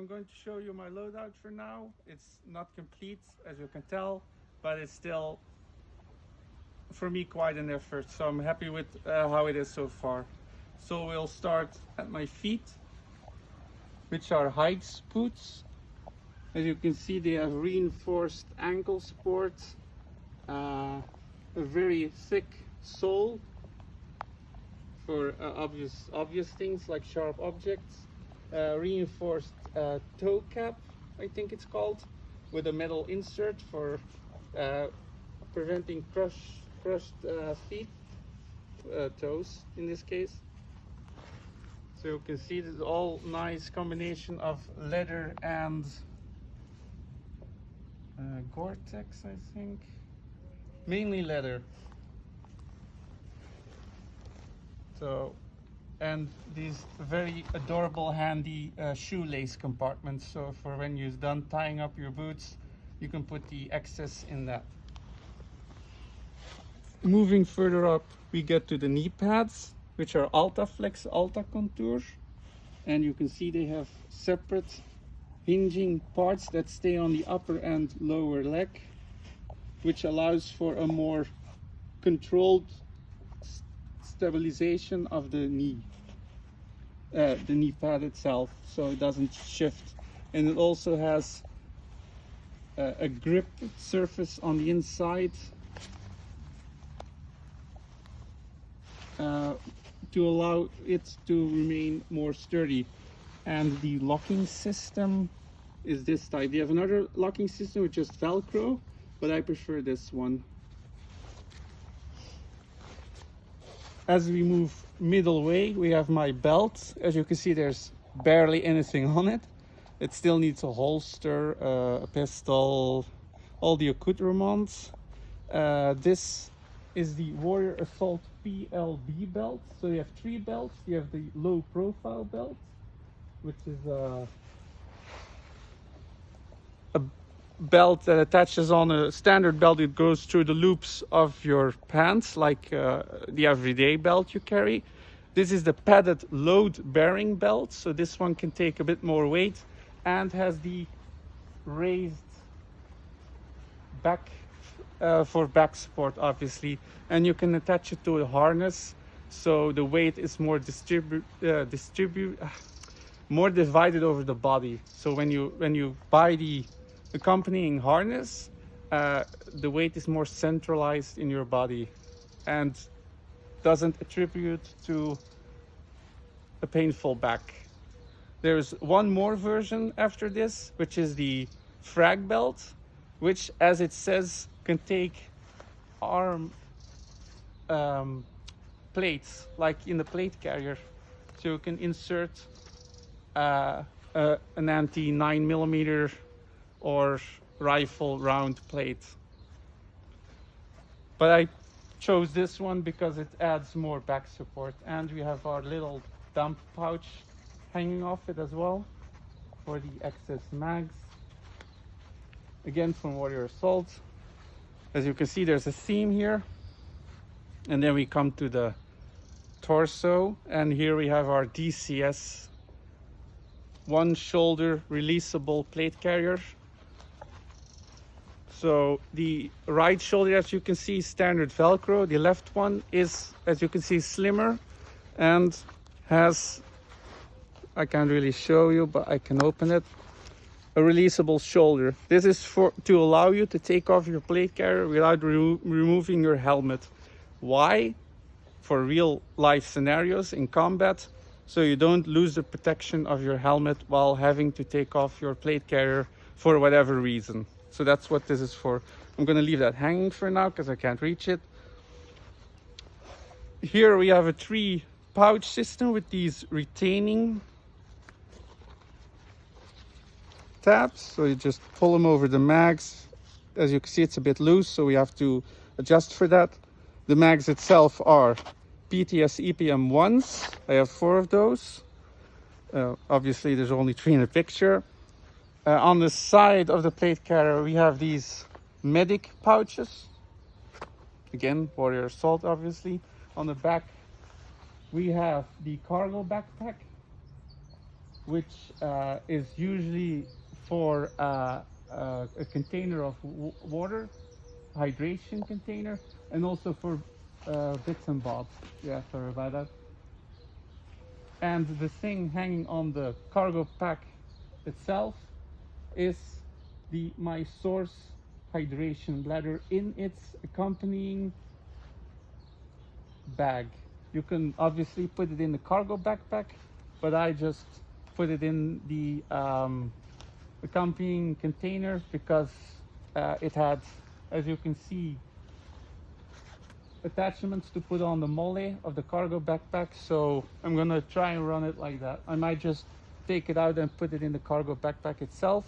I'm going to show you my loadout for now. It's not complete, as you can tell, but it's still, for me, quite an effort. So I'm happy with how it is so far. So we'll start at my feet, which are Haix boots. As you can see, they have reinforced ankle support, a very thick sole for obvious things like sharp objects, reinforced toe cap, I think it's called, with a metal insert for preventing crushed feet, toes in this case. So you can see this all nice combination of leather and Gore-Tex, I think, mainly leather. So, and these very adorable handy shoelace compartments, so for when you're done tying up your boots, you can put the excess in that. Moving further up, we get to the knee pads, which are Alta Flex Alta contour, and you can see they have separate hinging parts that stay on the upper and lower leg, which allows for a more controlled stabilization of the knee pad itself, so it doesn't shift. And it also has a grip surface on the inside to allow it to remain more sturdy. And the locking system is this type. They have another locking system with just Velcro, but I prefer this one. As we move middle way, we have my belt. As you can see, there's barely anything on it. It still needs a holster, a pistol, all the accoutrements. This is the Warrior Assault PLB belt. So you have 3 belts. You have the low profile belt, which is a belt that attaches on a standard belt. It goes through the loops of your pants, like the everyday belt you carry. This is the padded load bearing belt, so this one can take a bit more weight and has the raised back for back support, obviously, and you can attach it to a harness, so the weight is more more divided over the body. So when you buy the accompanying harness, the weight is more centralized in your body and doesn't attribute to a painful back. There's one more version after this, which is the frag belt, which, as it says, can take arm plates, like in the plate carrier. So you can insert an anti 9mm or rifle round plate. But I chose this one because it adds more back support, and we have our little dump pouch hanging off it as well for the excess mags, again from Warrior Assault. As you can see, there's a theme here, and then we come to the torso, and here we have our DCS one shoulder releasable plate carrier. So the right shoulder, as you can see, is standard Velcro. The left one is, as you can see, slimmer and has, I can't really show you, but I can open it, a releasable shoulder. This is to allow you to take off your plate carrier without removing your helmet. Why? For real life scenarios in combat, so you don't lose the protection of your helmet while having to take off your plate carrier for whatever reason. So that's what this is for. I'm going to leave that hanging for now because I can't reach it. Here we have a 3 pouch system with these retaining tabs. So you just pull them over the mags. As you can see, it's a bit loose, so we have to adjust for that. The mags itself are PTS EPM 1s. I have 4 of those. Obviously, there's only 3 in the picture. On the side of the plate carrier, we have these medic pouches. Again, Warrior Assault, obviously. On the back, we have the cargo backpack. which is usually for a container of water, hydration container, and also for bits and bobs. Yeah, sorry about that. And the thing hanging on the cargo pack itself is my source hydration bladder in its accompanying bag. You can obviously put it in the cargo backpack, but I just put it in the accompanying container because it had, as you can see, attachments to put on the mole of the cargo backpack. So I'm gonna try and run it like that. I might just take it out and put it in the cargo backpack itself,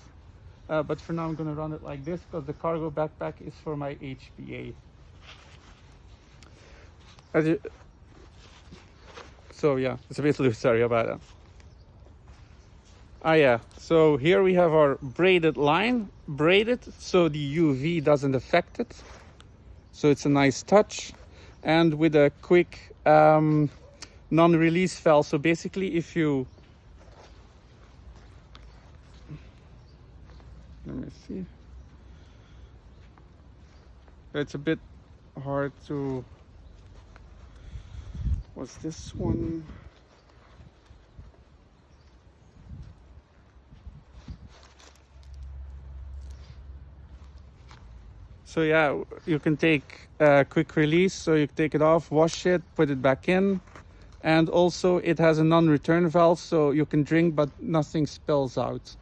but for now I'm gonna run it like this because the cargo backpack is for my HPA. So yeah, it's a bit loose, sorry about that. Yeah, so here we have our braided line, braided so the UV doesn't affect it. So it's a nice touch. And with a quick non-release valve. So basically if you, let me see, it's a bit hard to, what's this one? So yeah, you can take a quick release, so you take it off, wash it, put it back in. And also it has a non-return valve, so you can drink but nothing spills out.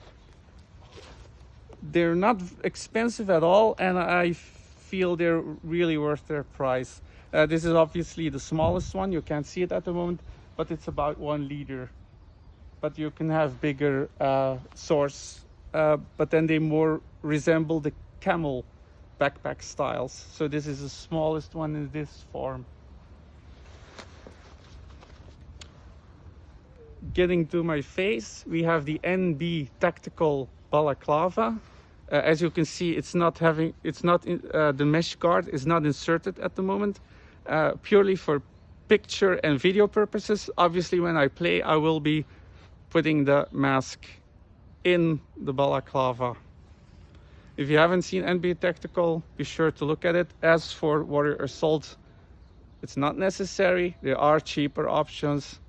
They're not expensive at all, and I feel they're really worth their price. This is obviously the smallest one, you can't see it at the moment, but it's about 1 liter. But you can have bigger source, but then they more resemble the camel backpack styles. So this is the smallest one in this form. Getting to my face, we have the NB Tactical Balaclava. As you can see, the mesh guard is not inserted at the moment, purely for picture and video purposes. Obviously, when I play, I will be putting the mask in the balaclava. If you haven't seen NB Tactical, be sure to look at it. As for Warrior Assault, it's not necessary. There are cheaper options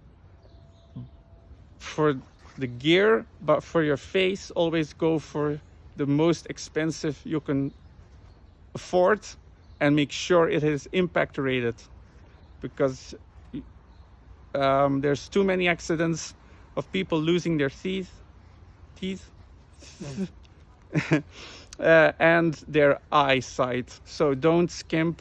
for the gear, but for your face, always go for the most expensive you can afford and make sure it is impact rated, because there's too many accidents of people losing their teeth and their eyesight. So don't skimp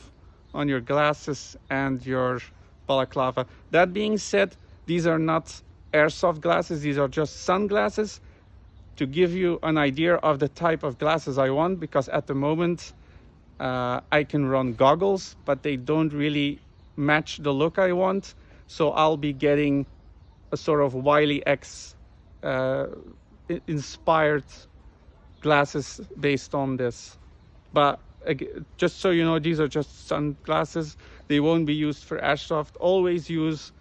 on your glasses and your balaclava. That being said, these are not airsoft glasses, these are just sunglasses to give you an idea of the type of glasses I want, because at the moment I can run goggles, but they don't really match the look I want. So I'll be getting a sort of Wily X inspired glasses based on this. But just so you know, these are just sunglasses. They won't be used for airsoft. Always use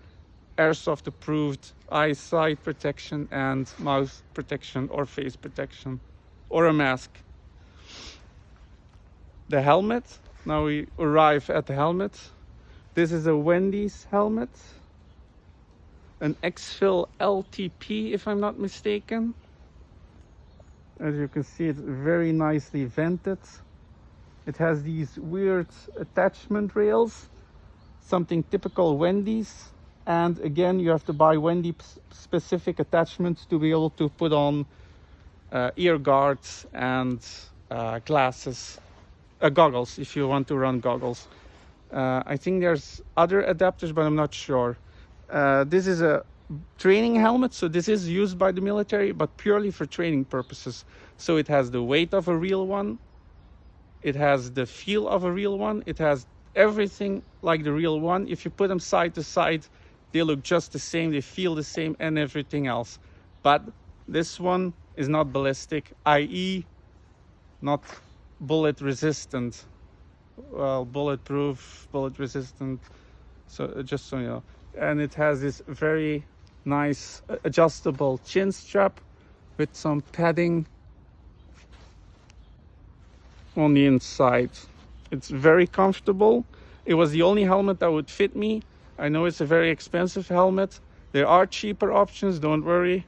airsoft approved eyesight protection and mouth protection or face protection or a mask. The helmet, now we arrive at the helmet. This is a Wendy's helmet, an Exfil LTP if I'm not mistaken. As you can see, it's very nicely vented. It has these weird attachment rails, something typical Wendy's. And again, you have to buy Wendy specific attachments to be able to put on ear guards and goggles if you want to run goggles. I think there's other adapters, but I'm not sure. This is a training helmet, so this is used by the military, but purely for training purposes. So it has the weight of a real one, it has the feel of a real one, it has everything like the real one. If you put them side to side, they look just the same, they feel the same, and everything else. But this one is not ballistic, i.e. not bullet resistant. Well, bulletproof, bullet resistant, so just so you know. And it has this very nice adjustable chin strap with some padding on the inside. It's very comfortable. It was the only helmet that would fit me. I know it's a very expensive helmet. There are cheaper options, don't worry,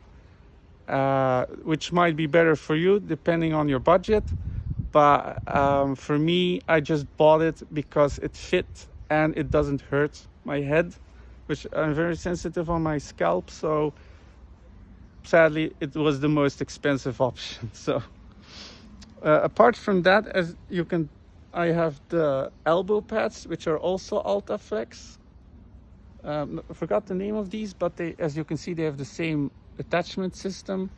which might be better for you depending on your budget. But for me, I just bought it because it fit and it doesn't hurt my head, which I'm very sensitive on my scalp. So sadly, it was the most expensive option. So apart from that, as you can, I have the elbow pads, which are also Alta Flex. I forgot the name of these, but they, as you can see, they have the same attachment system.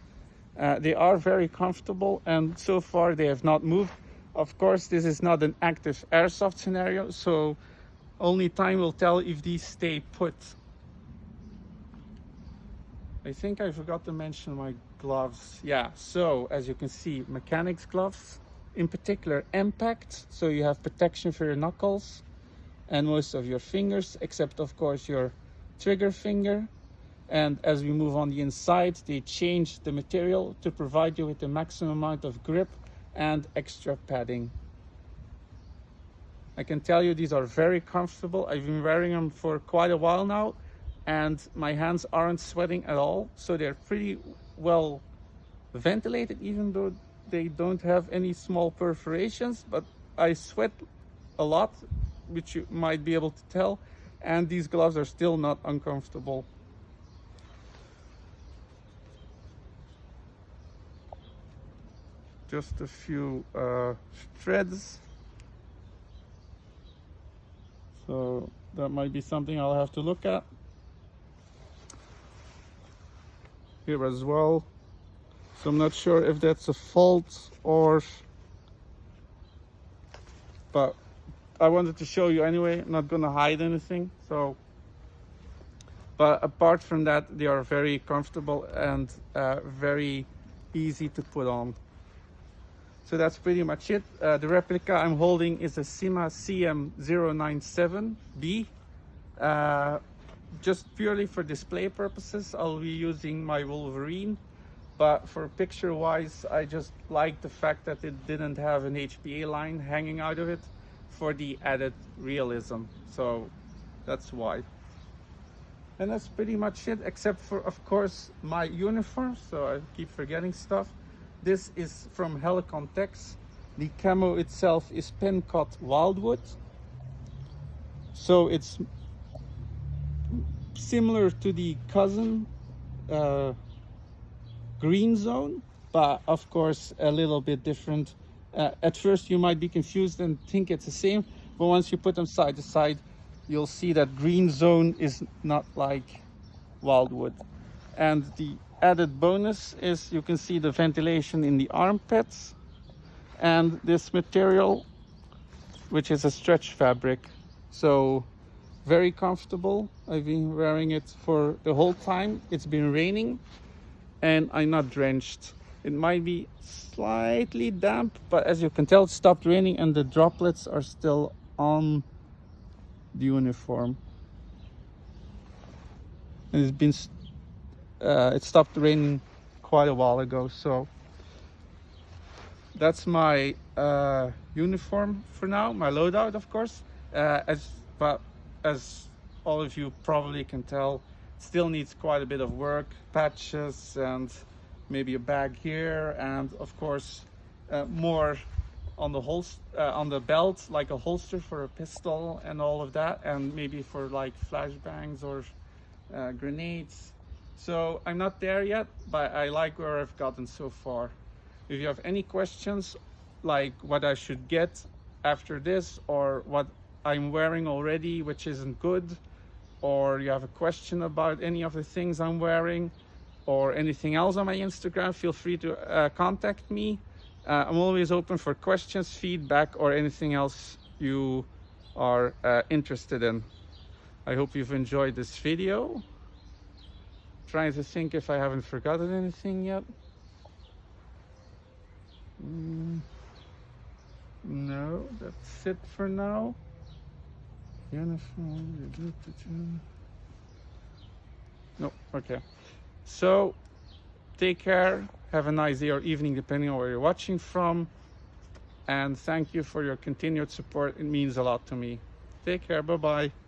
They are very comfortable, and so far they have not moved. Of course, this is not an active airsoft scenario, so only time will tell if these stay put. I think I forgot to mention my gloves. Yeah, so as you can see, mechanix gloves, in particular M-Pact, so you have protection for your knuckles and most of your fingers, except of course your trigger finger. And as we move on the inside, they change the material to provide you with the maximum amount of grip and extra padding. I can tell you these are very comfortable. I've been wearing them for quite a while now, and my hands aren't sweating at all. So they're pretty well ventilated, even though they don't have any small perforations, but I sweat a lot, which you might be able to tell, and these gloves are still not uncomfortable. Just a few threads, so that might be something I'll have to look at. Here as well, so I'm not sure if that's a fault or, but I wanted to show you anyway. I'm not gonna hide anything. So, but apart from that, they are very comfortable and very easy to put on. So that's pretty much it. The replica I'm holding is a cyma CM097B. Just purely for display purposes, I'll be using my Wolverine. But for picture wise, I just like the fact that it didn't have an HPA line hanging out of it for the added realism. So that's why. And that's pretty much it, except for, of course, my uniform. So I keep forgetting stuff. This is from Helikon Tex. The camo itself is pencott wildwood. So it's similar to the cousin green zone, but of course a little bit different. At first you might be confused and think it's the same, but once you put them side to side, you'll see that green zone is not like wildwood. And the added bonus is you can see the ventilation in the armpits and this material, which is a stretch fabric. So very comfortable. I've been wearing it for the whole time. It's been raining and I'm not drenched. It might be slightly damp, but as you can tell, it stopped raining and the droplets are still on the uniform. And it's been it stopped raining quite a while ago. So that's my uniform for now, my loadout, of course. But as all of you probably can tell, it still needs quite a bit of work, patches and maybe a bag here, and of course more on the on the belt, like a holster for a pistol and all of that, and maybe for like flashbangs or grenades. So I'm not there yet, but I like where I've gotten so far. If you have any questions, like what I should get after this, or what I'm wearing already which isn't good, or you have a question about any of the things I'm wearing or anything else on my Instagram, feel free to contact me. I'm always open for questions, feedback, or anything else you are interested in. I hope you've enjoyed this video. Trying to think if I haven't forgotten anything yet. No, that's it for now. Uniform. No, okay. So take care, have a nice day or evening depending on where you're watching from, and thank you for your continued support. It means a lot to me. Take care, bye bye.